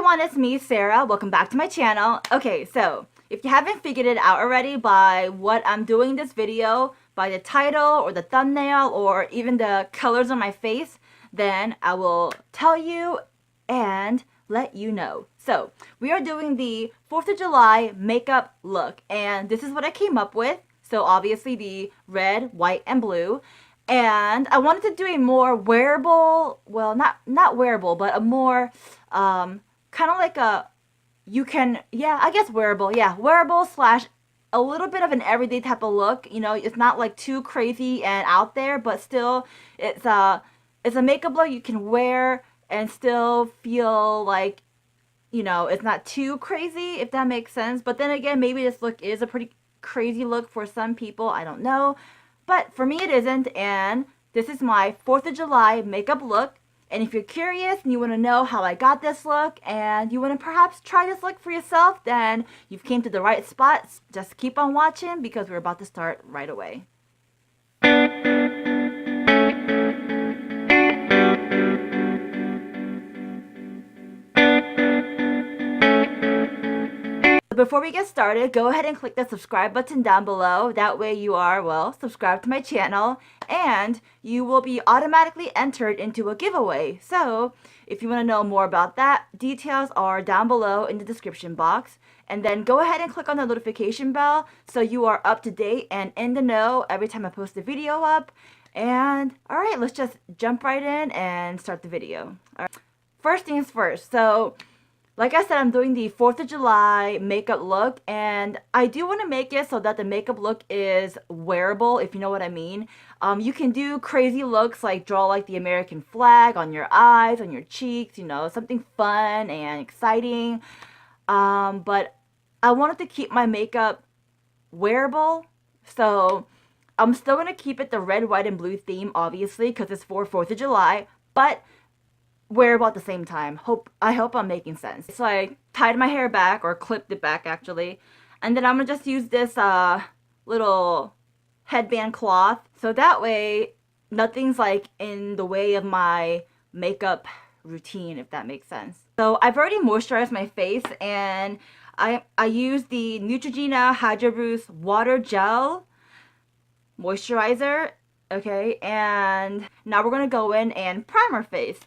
everyone, it's me, Sarah. Welcome back to my channel. Okay, so if you haven't figured it out already by what I'm doing this video, by the title or the thumbnail or even the colors on my face, then I will tell you and let you know. So we are doing the 4th of July makeup look, and this is what I came up with. So obviously the red, white, and blue. And I wanted to do a more wearable, well, not wearable, but a more kind of like a, you can, yeah, I guess wearable, yeah, wearable slash a little bit of an everyday type of look. You know, it's not like too crazy and out there, but still it's a makeup look you can wear and still feel like, you know, it's not too crazy, if that makes sense. But then again, maybe this look is a pretty crazy look for some people, I don't know. But for me it isn't, and this is my 4th of July makeup look. And if you're curious and you want to know how I got this look and you want to perhaps try this look for yourself, then you've came to the right spot. Just keep on watching because we're about to start right away. Before we get started, go ahead and click the subscribe button down below. That way you are, well, subscribed to my channel and you will be automatically entered into a giveaway. So if you want to know more about that, details are down below in the description box. And then go ahead and click on the notification bell so you are up to date and in the know every time I post a video up. And alright, let's just jump right in and start the video. All right. First things first, so like I said, I'm doing the 4th of July makeup look, and I do want to make it so that the makeup look is wearable, if you know what I mean. You can do crazy looks like draw like the American flag on your eyes, on your cheeks, you know, something fun and exciting. But I wanted to keep my makeup wearable, so I'm still going to keep it the red, white, and blue theme, obviously, because it's for 4th of July, but wearable at the same time. I hope I'm making sense. So I tied my hair back, or clipped it back actually, and then I'm gonna just use this little headband cloth so that way nothing's like in the way of my makeup routine, if that makes sense. So I've already moisturized my face, and I use the Neutrogena Hydro Boost Water Gel Moisturizer. Okay, and now we're gonna go in and prime our face.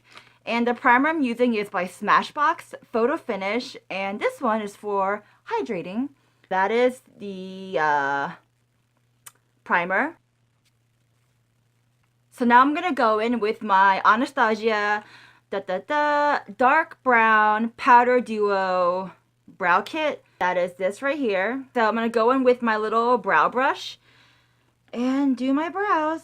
And the primer I'm using is by Smashbox Photo Finish, and this one is for hydrating. That is the primer. So now I'm going to go in with my Anastasia Dark Brown Powder Duo Brow Kit. That is this right here. So I'm going to go in with my little brow brush and do my brows.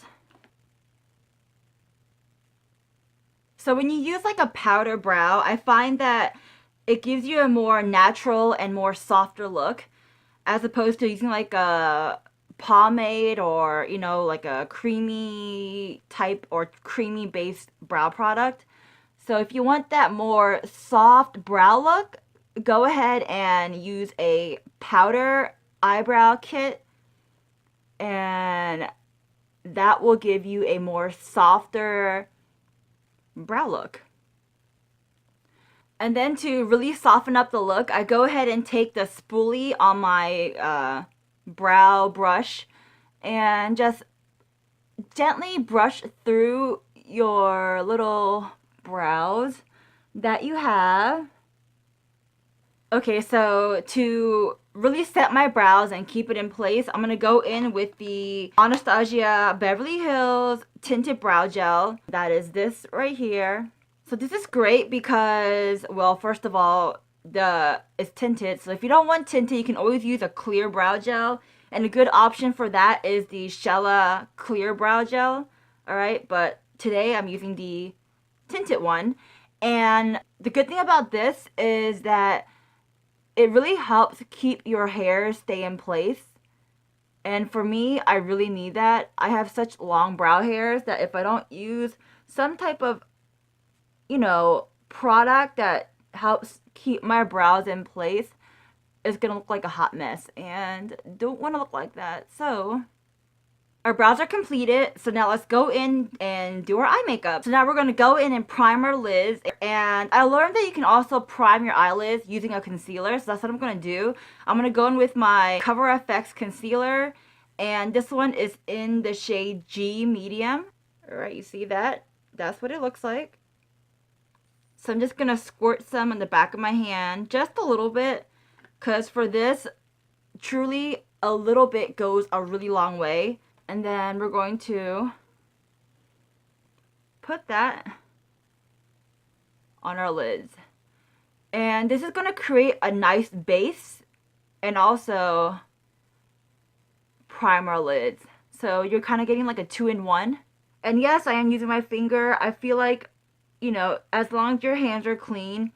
So when you use like a powder brow, I find that it gives you a more natural and more softer look as opposed to using like a pomade or, you know, like a creamy type or creamy based brow product. So if you want that more soft brow look, go ahead and use a powder eyebrow kit, and that will give you a more softer brow look. And then to really soften up the look, I go ahead and take the spoolie on my brow brush and just gently brush through your little brows that you have. Okay, so to really set my brows and keep it in place, I'm going to go in with the Anastasia Beverly Hills Tinted Brow Gel. That is this right here. So this is great because, well, first of all, it's tinted. So if you don't want tinted, you can always use a clear brow gel. And a good option for that is the Shella Clear Brow Gel. Alright, but today I'm using the tinted one. And the good thing about this is that it really helps keep your hair stay in place. And for me, I really need that. I have such long brow hairs that if I don't use some type of, you know, product that helps keep my brows in place, it's gonna look like a hot mess. And don't want to look like that. So Our brows are completed, so now let's go in and do our eye makeup. So now we're going to go in and prime our lids. And I learned that you can also prime your eyelids using a concealer, so that's what I'm going to do. I'm going to go in with my Cover FX concealer, and this one is in the shade G Medium. Alright, you see that? That's what it looks like. So I'm just going to squirt some on the back of my hand, just a little bit, because for this, truly, a little bit goes a really long way. And then we're going to put that on our lids. And this is going to create a nice base and also prime our lids. So you're kind of getting like a 2-in-1. And yes, I am using my finger. I feel like, you know, as long as your hands are clean,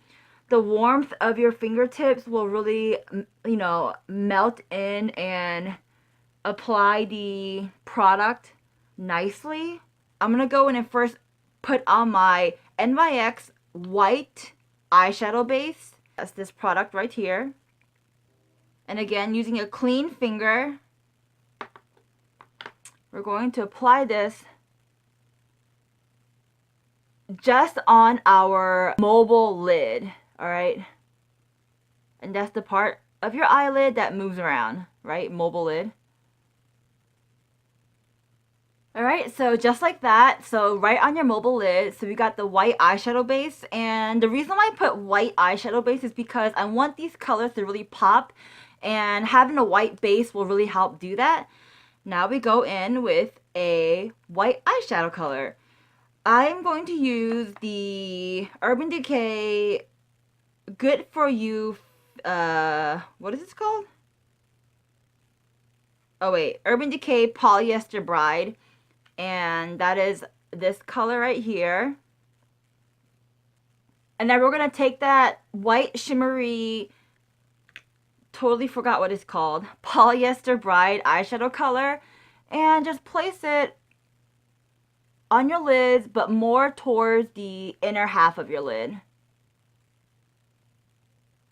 the warmth of your fingertips will really, you know, melt in and apply the product nicely. I'm going to go in and first put on my NYX white eyeshadow base. That's this product right here. And again, using a clean finger, we're going to apply this just on our mobile lid, alright? And that's the part of your eyelid that moves around, right? Mobile lid. Alright, so just like that, so right on your mobile lid, so we got the white eyeshadow base, and the reason why I put white eyeshadow base is because I want these colors to really pop, and having a white base will really help do that. Now we go in with a white eyeshadow color. I'm going to use the Urban Decay Good For You, what is this called? Oh wait, Urban Decay Polyester Bride. And that is this color right here. And then we're going to take that white shimmery, totally forgot what it's called, Polyester Bride eyeshadow color, and just place it on your lids, but more towards the inner half of your lid.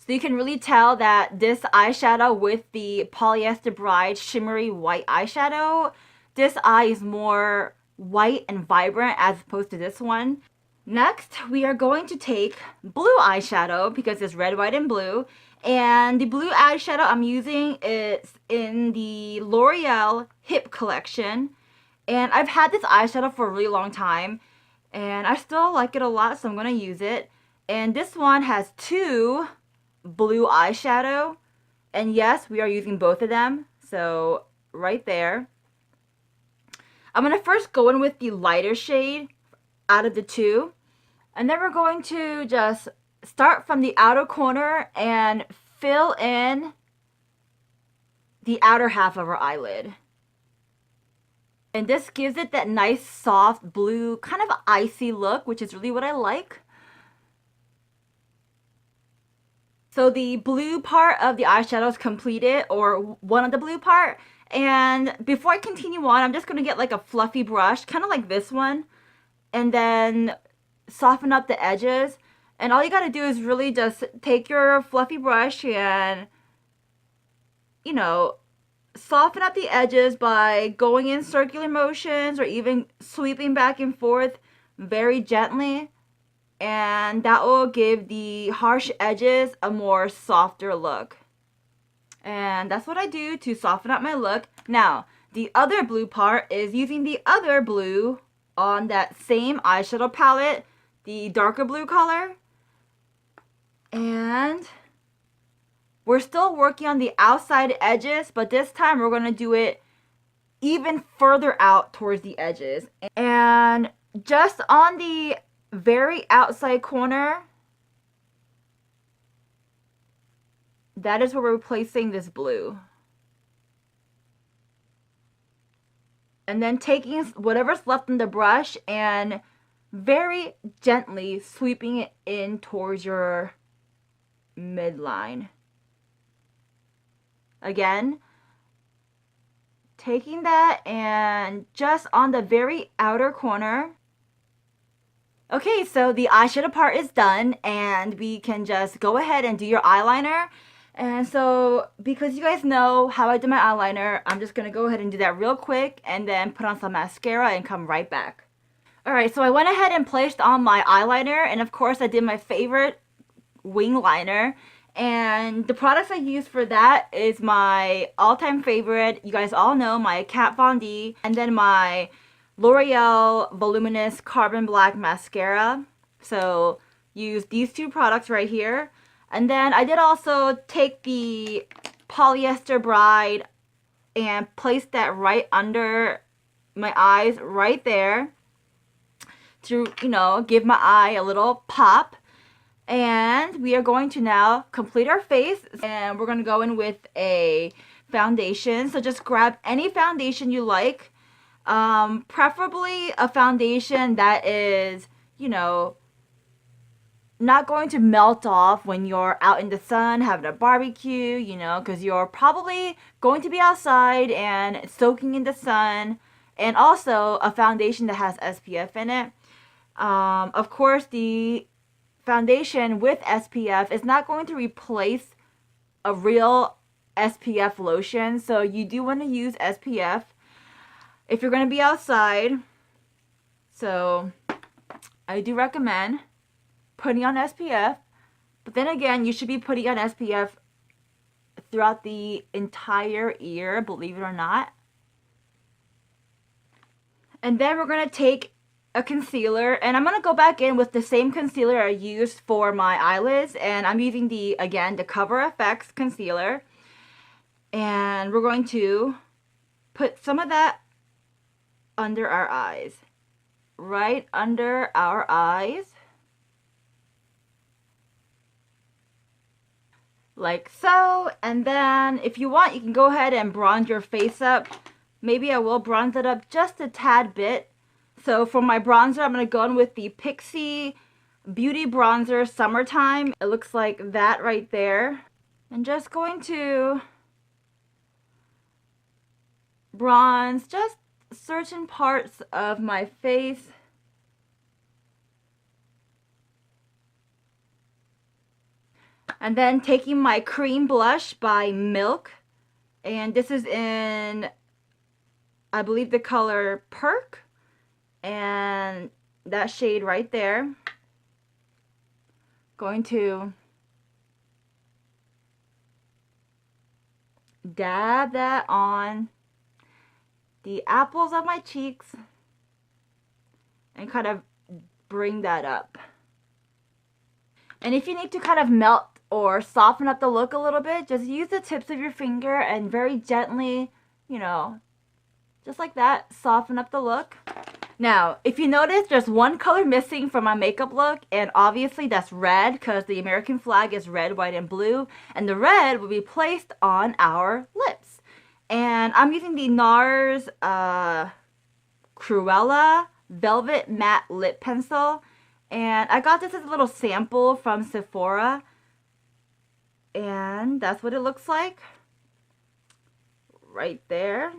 So you can really tell that this eyeshadow with the Polyester Bride shimmery white eyeshadow, this eye is more white and vibrant as opposed to this one. Next, we are going to take blue eyeshadow because it's red, white, and blue. And the blue eyeshadow I'm using is in the L'Oreal Hip collection. And I've had this eyeshadow for a really long time. And I still like it a lot, so I'm going to use it. And this one has 2 blue eyeshadow. And yes, we are using both of them. So, right there. I'm going to first go in with the lighter shade out of the 2. And then we're going to just start from the outer corner and fill in the outer half of our eyelid. And this gives it that nice soft blue, kind of icy look, which is really what I like. So the blue part of the eyeshadow is completed, or one of the blue part. And before I continue on, I'm just going to get like a fluffy brush, kind of like this one, and then soften up the edges. And all you got to do is really just take your fluffy brush and, you know, soften up the edges by going in circular motions or even sweeping back and forth very gently. And that will give the harsh edges a more softer look. And that's what I do to soften up my look. Now, the other blue part is using the other blue on that same eyeshadow palette, the darker blue color. And we're still working on the outside edges, but this time we're going to do it even further out towards the edges. And just on the very outside corner, that is where we're placing this blue. And then taking whatever's left in the brush and very gently sweeping it in towards your midline. Again, taking that and just on the very outer corner. Okay, so the eyeshadow part is done, and we can just go ahead and do your eyeliner. And so, because you guys know how I do my eyeliner, I'm just going to go ahead and do that real quick and then put on some mascara and come right back. Alright, so I went ahead and placed on my eyeliner, and of course I did my favorite wing liner. And the products I use for that is my all-time favorite, you guys all know, my Kat Von D, and then my L'Oreal Voluminous Carbon Black Mascara. So use these two products right here. And then I did also take the Polyester Bride and place that right under my eyes right there to, you know, give my eye a little pop. And we are going to now complete our face, and we're going to go in with a foundation. So just grab any foundation you like, preferably a foundation that is, you know, not going to melt off when you're out in the sun having a barbecue, you know, because you're probably going to be outside and soaking in the sun. And also a foundation that has SPF in it. Of course, the foundation with SPF is not going to replace a real SPF lotion, so you do want to use SPF if you're going to be outside. So I do recommend putting on SPF, but then again, you should be putting on SPF throughout the entire year, believe it or not. And then we're going to take a concealer, and I'm going to go back in with the same concealer I used for my eyelids, and I'm using the Cover FX concealer, and we're going to put some of that under our eyes, right under our eyes, like so. And then if you want, you can go ahead and bronze your face up. Maybe I will bronze it up just a tad bit. So for my bronzer, I'm going to go in with the Pixie Beauty Bronzer Summertime. It looks like that right there. And just going to bronze just certain parts of my face. And then taking my cream blush by Milk. And this is in, I believe, the color Perk. And that shade right there. Going to dab that on the apples of my cheeks and kind of bring that up. And if you need to kind of melt or soften up the look a little bit, just use the tips of your finger and very gently, you know, just like that, soften up the look. Now, if you notice, there's one color missing from my makeup look, and obviously that's red, because the American flag is red, white, and blue, and the red will be placed on our lips. And I'm using the NARS Cruella Velvet Matte Lip Pencil, and I got this as a little sample from Sephora, and that's what it looks like right there.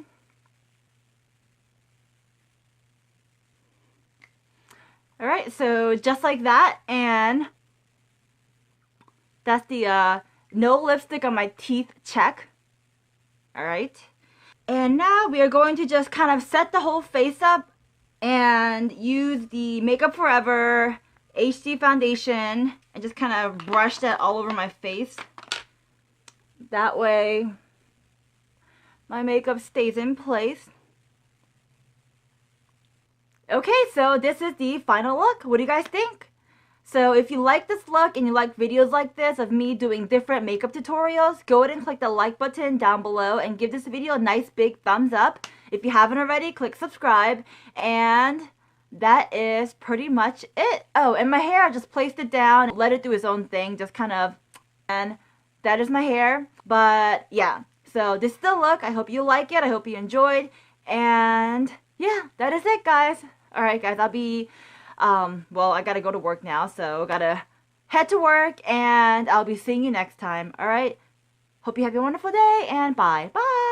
Alright, so just like that, and that's the no lipstick on my teeth check. Alright, and now we are going to just kind of set the whole face up and use the Makeup Forever HD foundation and just kind of brush that all over my face. That way my makeup stays in place. Okay, so this is the final look. What do you guys think? So if you like this look and you like videos like this of me doing different makeup tutorials, go ahead and click the like button down below and give this video a nice big thumbs up. If you haven't already, click subscribe. And that is pretty much it. Oh, and my hair, I just placed it down, let it do its own thing, just kind of, and that is my hair. But yeah, so this is the look. I hope you like it. I hope you enjoyed. And yeah, that is it, guys. Alright, guys, I'll be, well, I gotta go to work now, so I gotta head to work, and I'll be seeing you next time. Alright? Hope you have a wonderful day, and bye. Bye!